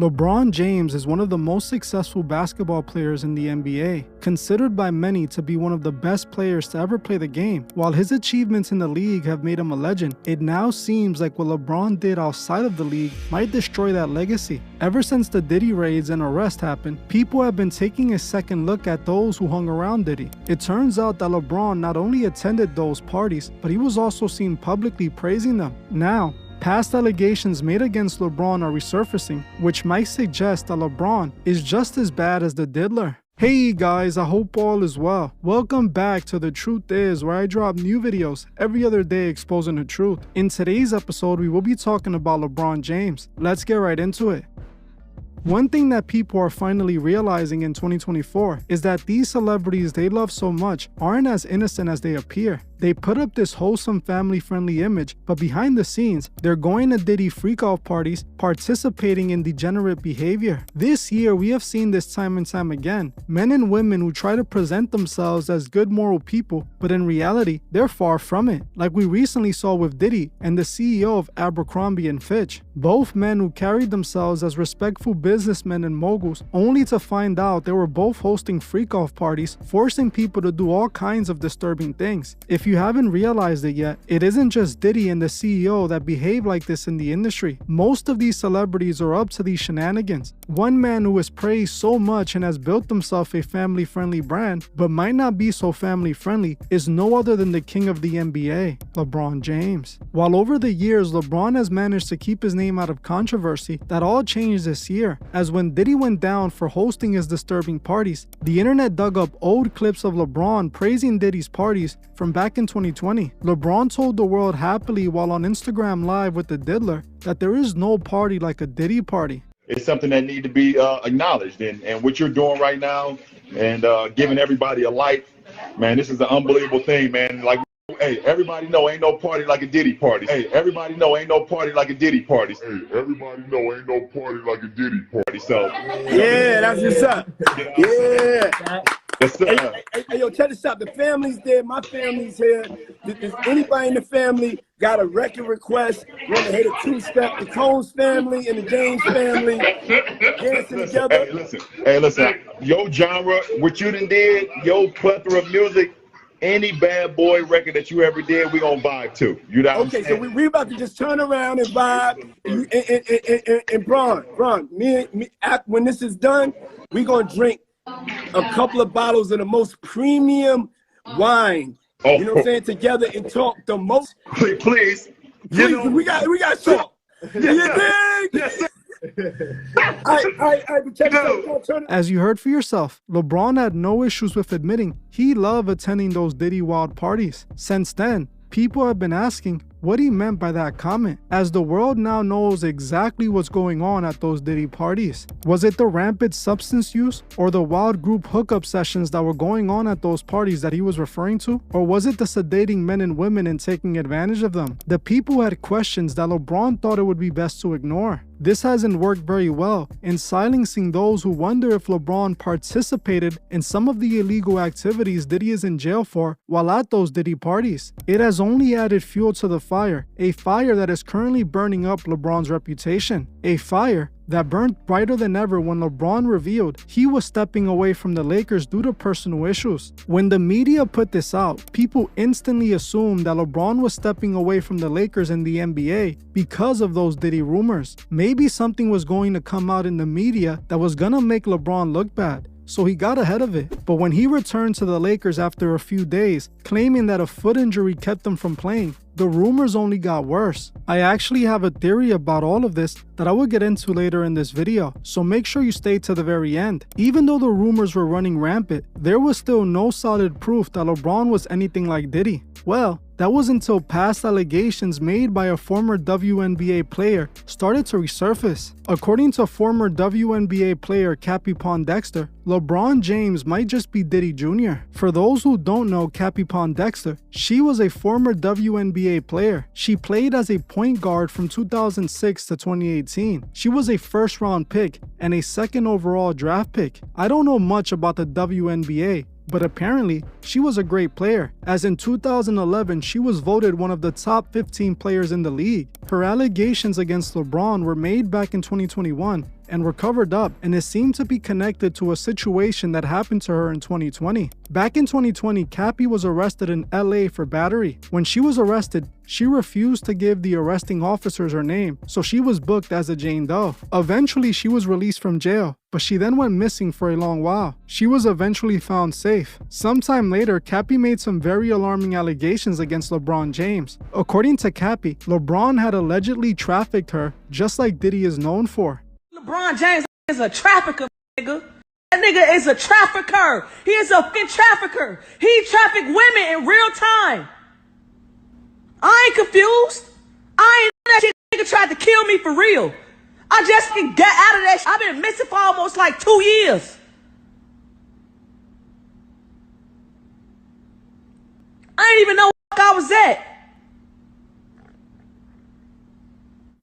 LeBron James is one of the most successful basketball players in the NBA, considered by many to be one of the best players to ever play the game. While his achievements in the league have made him a legend, it now seems like what LeBron did outside of the league might destroy that legacy. Ever since the Diddy raids and arrest happened, people have been taking a second look at those who hung around Diddy. It turns out that LeBron not only attended those parties, but he was also seen publicly praising them. Now, past allegations made against LeBron are resurfacing, which might suggest that LeBron is just as bad as the diddler. Hey guys, I hope all is well. Welcome back to The Truth Is, where I drop new videos every other day exposing the truth. In today's episode, we will be talking about LeBron James. Let's get right into it. One thing that people are finally realizing in 2024 is that these celebrities they love so much aren't as innocent as they appear. They put up this wholesome family-friendly image, but behind the scenes, they're going to Diddy freak-off parties, participating in degenerate behavior. This year, we have seen this time and time again. Men and women who try to present themselves as good moral people, but in reality, they're far from it. Like we recently saw with Diddy and the CEO of Abercrombie & Fitch. Both men who carried themselves as respectful businessmen and moguls, only to find out they were both hosting freak-off parties, forcing people to do all kinds of disturbing things. If you haven't realized it yet, it isn't just Diddy and the CEO that behave like this in the industry. Most of these celebrities are up to these shenanigans. One man who is praised so much and has built himself a family-friendly brand, but might not be so family-friendly, is no other than the king of the NBA, LeBron James. While over the years, LeBron has managed to keep his name out of controversy, that all changed this year, as when Diddy went down for hosting his disturbing parties, the internet dug up old clips of LeBron praising Diddy's parties from back in 2020. LeBron told the world happily while on Instagram Live with the diddler that there is no party like a Diddy party. It's something that needs to be acknowledged, and what you're doing right now and giving everybody a light, man, this is an unbelievable thing, man. Like, hey, everybody know ain't no party like a Diddy party. Hey, everybody know ain't no party like a Diddy party. Hey, everybody know ain't no party like a Diddy party. So yeah, that's what's up. Yeah. Hey, yo, check this out. The family's there. My family's here. Does anybody in the family got a record request? Want to hit a two-step? The Combs family and the James family dancing together. Hey, listen. Your genre, what you done did, your plethora of music, any bad boy record that you ever did, we gonna vibe to. You know what I'm saying? So we about to just turn around and vibe. And Bron, me, when this is done, we gonna drink a couple of bottles of the most premium wine. Oh. You know what I'm saying? Together and talk the most. Please. You know, we got talk. Yes, As you heard for yourself, LeBron had no issues with admitting he loved attending those Diddy Wild parties. Since then, people have been asking what he meant by that comment, as the world now knows exactly what's going on at those Diddy parties. Was it the rampant substance use or the wild group hookup sessions that were going on at those parties that he was referring to? Or was it the sedating men and women and taking advantage of them? The people had questions that LeBron thought it would be best to ignore. This hasn't worked very well in silencing those who wonder if LeBron participated in some of the illegal activities Diddy is in jail for while at those Diddy parties. It has only added fuel to the fire, a fire that is currently burning up LeBron's reputation, a fire that burned brighter than ever when LeBron revealed he was stepping away from the Lakers due to personal issues. When the media put this out, people instantly assumed that LeBron was stepping away from the Lakers in the NBA because of those Diddy rumors. Maybe something was going to come out in the media that was gonna make LeBron look bad, so he got ahead of it. But when he returned to the Lakers after a few days, claiming that a foot injury kept him from playing, the rumors only got worse. I actually have a theory about all of this that I will get into later in this video, so make sure you stay to the very end. Even though the rumors were running rampant, there was still no solid proof that LeBron was anything like Diddy. Well, that was until past allegations made by a former WNBA player started to resurface. According to former WNBA player Cappie Pondexter, LeBron James might just be Diddy Jr. For those who don't know Cappie Pondexter, she was a former WNBA player. She played as a point guard from 2006 to 2018. She was a first-round pick and a second overall draft pick. I don't know much about the WNBA, but apparently she was a great player, as in 2011 she was voted one of the top 15 players in the league. Her allegations against LeBron were made back in 2021, and were covered up, and it seemed to be connected to a situation that happened to her in 2020. Back in 2020, Cappy was arrested in LA for battery. When she was arrested, she refused to give the arresting officers her name, so she was booked as a Jane Doe. Eventually, she was released from jail, but she then went missing for a long while. She was eventually found safe. Sometime later, Cappy made some very alarming allegations against LeBron James. According to Cappy, LeBron had allegedly trafficked her, just like Diddy is known for. LeBron James is a trafficker, nigga. That nigga is a trafficker. He is a fucking trafficker. He trafficked women in real time. I ain't confused. I ain't that shit. Nigga tried to kill me for real. I just can get out of that shit. I've been missing for almost like 2 years. I didn't even know where I was at.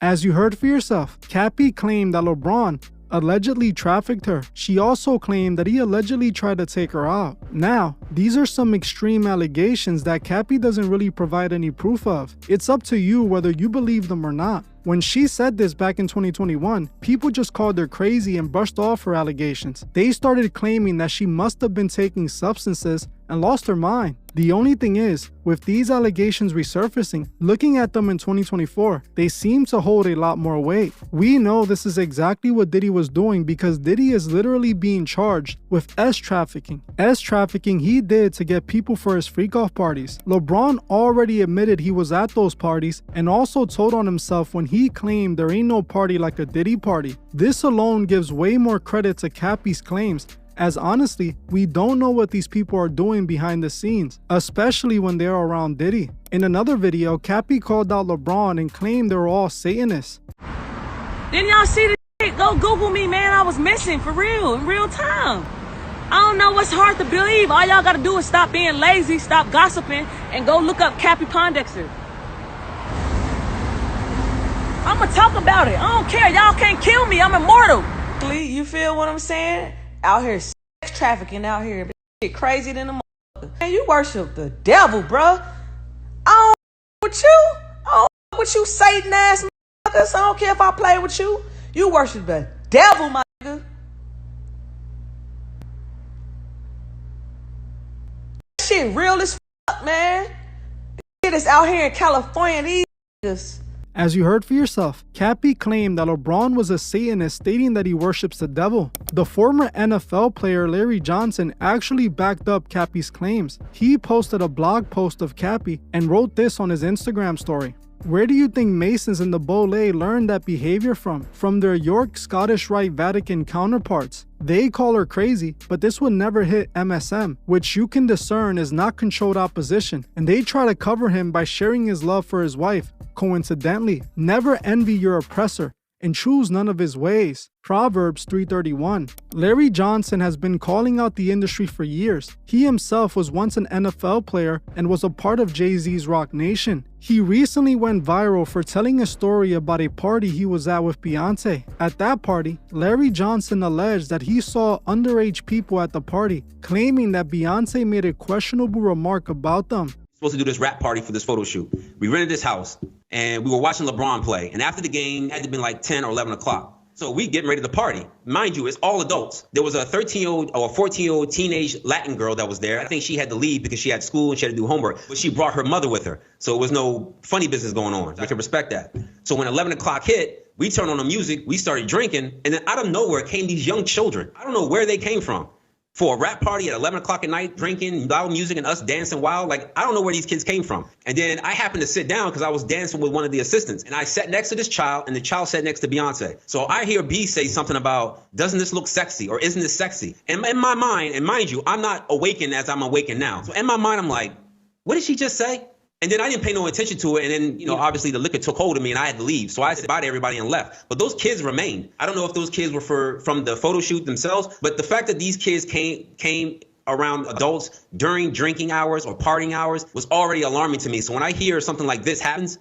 As you heard for yourself, Cappy claimed that LeBron allegedly trafficked her. She also claimed that he allegedly tried to take her out. Now, these are some extreme allegations that Cappy doesn't really provide any proof of. It's up to you whether you believe them or not. When she said this back in 2021, people just called her crazy and brushed off her allegations. They started claiming that she must have been taking substances and lost her mind. The only thing is, with these allegations resurfacing, looking at them in 2024, they seem to hold a lot more weight. We know this is exactly what Diddy was doing because Diddy is literally being charged with S-trafficking. S-trafficking he did to get people for his freak-off parties. LeBron already admitted he was at those parties and also told on himself when he claimed there ain't no party like a Diddy party. This alone gives way more credit to Cappy's claims, as honestly, we don't know what these people are doing behind the scenes, especially when they're around Diddy. In another video, Cappy called out LeBron and claimed they were all Satanists. Didn't y'all see the shit? Go Google me, man. I was missing for real, in real time. I don't know what's hard to believe. All y'all gotta do is stop being lazy, stop gossiping, and go look up Cappy Pondexter. I'ma talk about it. I don't care. Y'all can't kill me. I'm immortal. You feel what I'm saying? Out here sex trafficking out here. Shit crazy than a motherfucker. Man, you worship the devil, bruh. I don't with you. I don't with you Satan ass motherfuckers. I don't care if I play with you. You worship the devil, my nigga. Shit real as fuck, man. Shit is out here in California. These niggas. As you heard for yourself, Cappy claimed that LeBron was a Satanist, stating that he worships the devil. The former NFL player Larry Johnson actually backed up Cappy's claims. He posted a blog post of Cappy and wrote this on his Instagram story. Where do you think Masons in the Bole learned that behavior from? From their York Scottish Rite Vatican counterparts. They call her crazy, but this would never hit MSM, which you can discern is not controlled opposition, and they try to cover him by sharing his love for his wife. Coincidentally, never envy your oppressor and choose none of his ways. Proverbs 3:31. Larry Johnson has been calling out the industry for years. He himself was once an NFL player and was a part of Jay-Z's Rock Nation. He recently went viral for telling a story about a party he was at with Beyonce. At that party, Larry Johnson alleged that he saw underage people at the party, claiming that Beyonce made a questionable remark about them. Supposed to do this rap party for this photo shoot. We rented this house and we were watching LeBron play. And after the game, it had to be like 10 or 11 o'clock. So we getting ready to party. Mind you, it's all adults. There was a 13-year-old or a 14-year-old teenage Latin girl that was there. I think she had to leave because she had school and she had to do homework. But she brought her mother with her. So it was no funny business going on. I can respect that. So when 11 o'clock hit, we turned on the music, we started drinking, and then out of nowhere came these young children. I don't know where they came from. For a rap party at 11 o'clock at night, drinking loud music and us dancing wild. Like, I don't know where these kids came from. And then I happened to sit down because I was dancing with one of the assistants. And I sat next to this child and the child sat next to Beyonce. So I hear B say something about, doesn't this look sexy? Or isn't this sexy? And in my mind, and mind you, I'm not awakened as I'm awakened now. So in my mind, I'm like, what did she just say? And then I didn't pay no attention to it. And then, you know, obviously the liquor took hold of me and I had to leave. So I said bye to everybody and left. But those kids remained. I don't know if those kids were from the photo shoot themselves, but the fact that these kids came around adults during drinking hours or partying hours was already alarming to me. So when I hear something like this happens,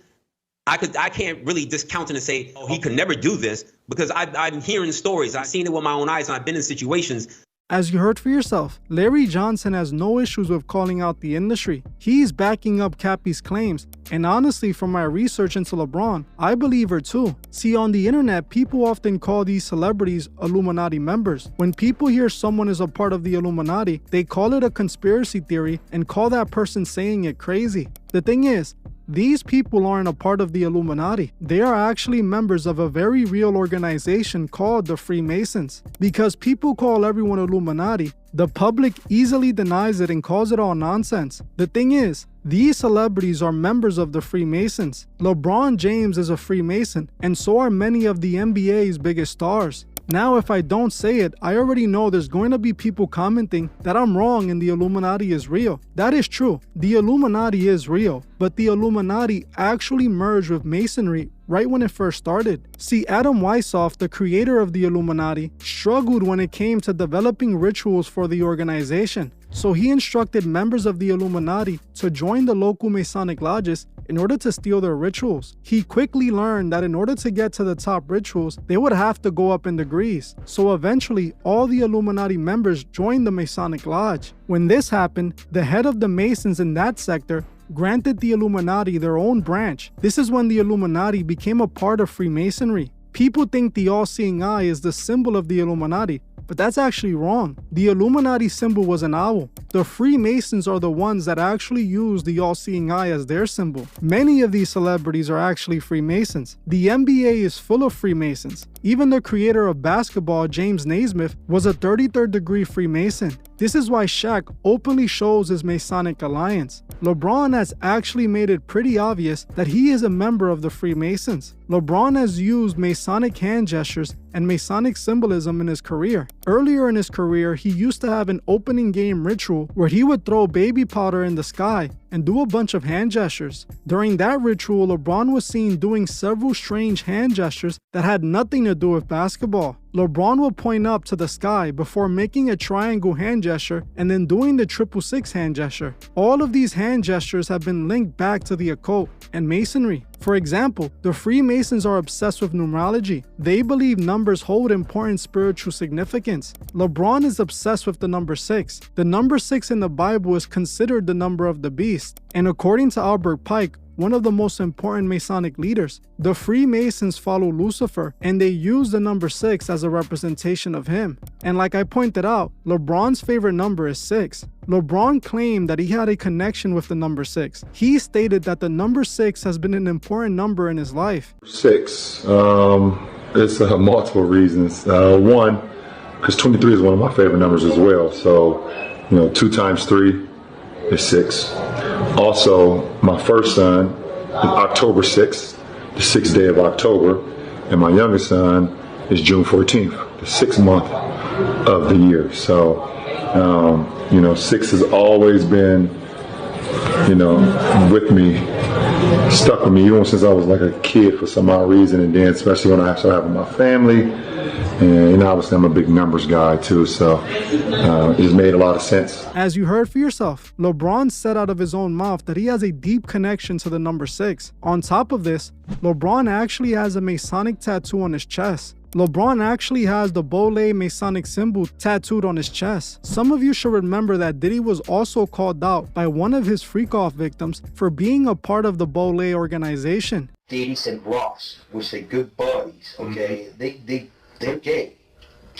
I can't really discount it and say, oh, he could never do this, because I'm hearing stories. I've seen it with my own eyes and I've been in situations As you heard for yourself, Larry Johnson has no issues with calling out the industry. He's backing up Cappy's claims, and honestly, from my research into LeBron, I believe her too. See, on the internet, people often call these celebrities Illuminati members. When people hear someone is a part of the Illuminati, they call it a conspiracy theory and call that person saying it crazy. The thing is, these people aren't a part of the Illuminati. They are actually members of a very real organization called the Freemasons. Because people call everyone Illuminati, the public easily denies it and calls it all nonsense. The thing is, these celebrities are members of the Freemasons. LeBron James is a Freemason, and so are many of the NBA's biggest stars. Now, if I don't say it, I already know there's going to be people commenting that I'm wrong and the Illuminati is real. That is true. The Illuminati is real, but the Illuminati actually merged with Masonry right when it first started. See, Adam Weishaupt, the creator of the Illuminati, struggled when it came to developing rituals for the organization. So he instructed members of the Illuminati to join the local Masonic lodges in order to steal their rituals. He quickly learned that in order to get to the top rituals, they would have to go up in degrees. So eventually, all the Illuminati members joined the Masonic lodge. When this happened, the head of the Masons in that sector granted the Illuminati their own branch. This is when the Illuminati became a part of Freemasonry. People think the all-seeing eye is the symbol of the Illuminati, but that's actually wrong. The Illuminati symbol was an owl. The Freemasons are the ones that actually use the all-seeing eye as their symbol. Many of these celebrities are actually Freemasons. The NBA is full of Freemasons. Even the creator of basketball, James Naismith, was a 33rd degree Freemason. This is why Shaq openly shows his Masonic alliance. LeBron has actually made it pretty obvious that he is a member of the Freemasons. LeBron has used Masonic hand gestures and Masonic symbolism in his career. Earlier in his career, he used to have an opening game ritual where he would throw baby powder in the sky and do a bunch of hand gestures. During that ritual, LeBron was seen doing several strange hand gestures that had nothing to do with basketball. LeBron will point up to the sky before making a triangle hand gesture and then doing the 666 hand gesture. All of these hand gestures have been linked back to the occult and Masonry. For example, the Freemasons are obsessed with numerology. They believe numbers hold important spiritual significance. LeBron is obsessed with the number 6. The number 6 in the Bible is considered the number of the beast. And according to Albert Pike, one of the most important Masonic leaders, the Freemasons follow Lucifer and they use the number 6 as a representation of him. And like I pointed out, LeBron's favorite number is 6. LeBron claimed that he had a connection with the number 6. He stated that the number 6 has been an important number in his life. 6, it's multiple reasons. One, because 23 is one of my favorite numbers as well. So, 2 times 3 is 6. Also, my first son is October 6th, the 6th day of October, and my youngest son is June 14th, the 6th month of the year. So, 6 has always been, with me, stuck with me, even since I was like a kid for some odd reason, and then especially when I started having my family. And obviously I'm a big numbers guy too, so it's made a lot of sense. As you heard for yourself, LeBron said out of his own mouth that he has a deep connection to the number 6. On top of this, LeBron actually has a Masonic tattoo on his chest. LeBron actually has the Bole Masonic symbol tattooed on his chest. Some of you should remember that Diddy was also called out by one of his freak-off victims for being a part of the Bole organization. Diddy and Ross, which are good buddies, okay? They're gay.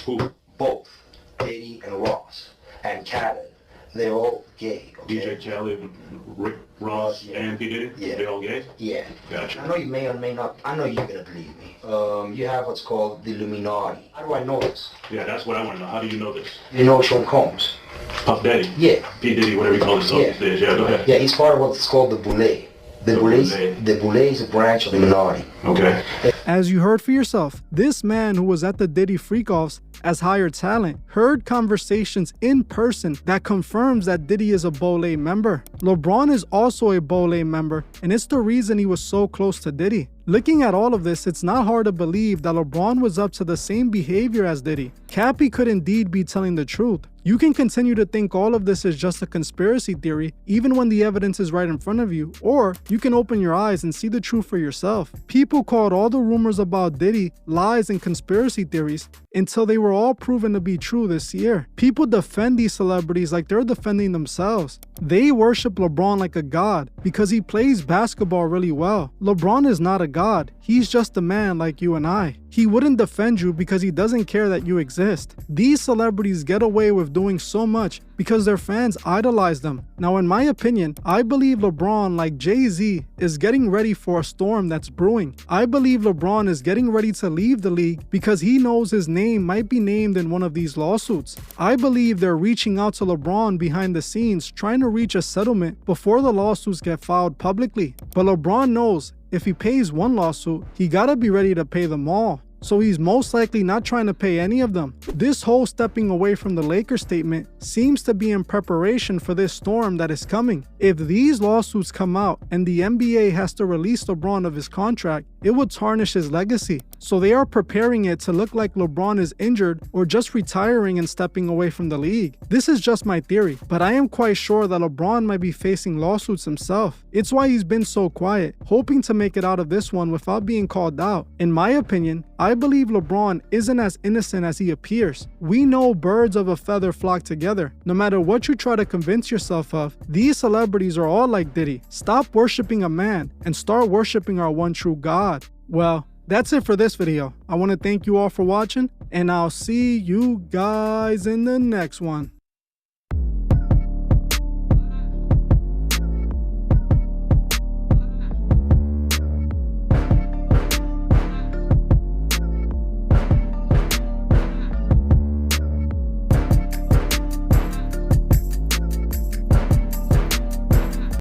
Who? Both. Diddy and Ross. And Khaled. They're all gay. Okay? DJ Khaled, Rick Ross, and P. Diddy? Yeah. They're all gay? Yeah. Gotcha. I know you may or may not. I know you're going to believe me. You have what's called the Illuminati. How do I know this? Yeah, that's what I want to know. How do you know this? You know Sean Combs? Puff Daddy? Yeah. P. Diddy, whatever you call himself these days. Yeah, go ahead. Yeah, he's part of what's called the Boule. The Boule is a branch of the Illuminati. Okay. As you heard for yourself, this man who was at the Diddy freak-offs as hired talent heard conversations in person that confirms that Diddy is a Bole member. LeBron is also a Bole member, and it's the reason he was so close to Diddy. Looking at all of this, it's not hard to believe that LeBron was up to the same behavior as Diddy. Cappy could indeed be telling the truth. You can continue to think all of this is just a conspiracy theory, even when the evidence is right in front of you, or you can open your eyes and see the truth for yourself. People called all the rumors about Diddy lies and conspiracy theories until they were were all proven to be true this year. People defend these celebrities like they're defending themselves. They worship LeBron like a god because he plays basketball really well. LeBron is not a god. He's just a man like you and I. He wouldn't defend you because he doesn't care that you exist. These celebrities get away with doing so much because their fans idolize them. Now, in my opinion, I believe LeBron, like Jay-Z, is getting ready for a storm that's brewing. I believe LeBron is getting ready to leave the league because he knows his name might be named in one of these lawsuits. I believe they're reaching out to LeBron behind the scenes, trying to reach a settlement before the lawsuits get filed publicly. But LeBron knows if he pays one lawsuit, he gotta be ready to pay them all. So he's most likely not trying to pay any of them. This whole stepping away from the Lakers statement seems to be in preparation for this storm that is coming. If these lawsuits come out and the NBA has to release LeBron of his contract, it would tarnish his legacy. So they are preparing it to look like LeBron is injured or just retiring and stepping away from the league. This is just my theory, but I am quite sure that LeBron might be facing lawsuits himself. It's why he's been so quiet, hoping to make it out of this one without being called out. In my opinion, I believe LeBron isn't as innocent as he appears. We know birds of a feather flock together. No matter what you try to convince yourself of, these celebrities are all like Diddy. Stop worshiping a man and start worshiping our one true God. Well, that's it for this video. I want to thank you all for watching, and I'll see you guys in the next one.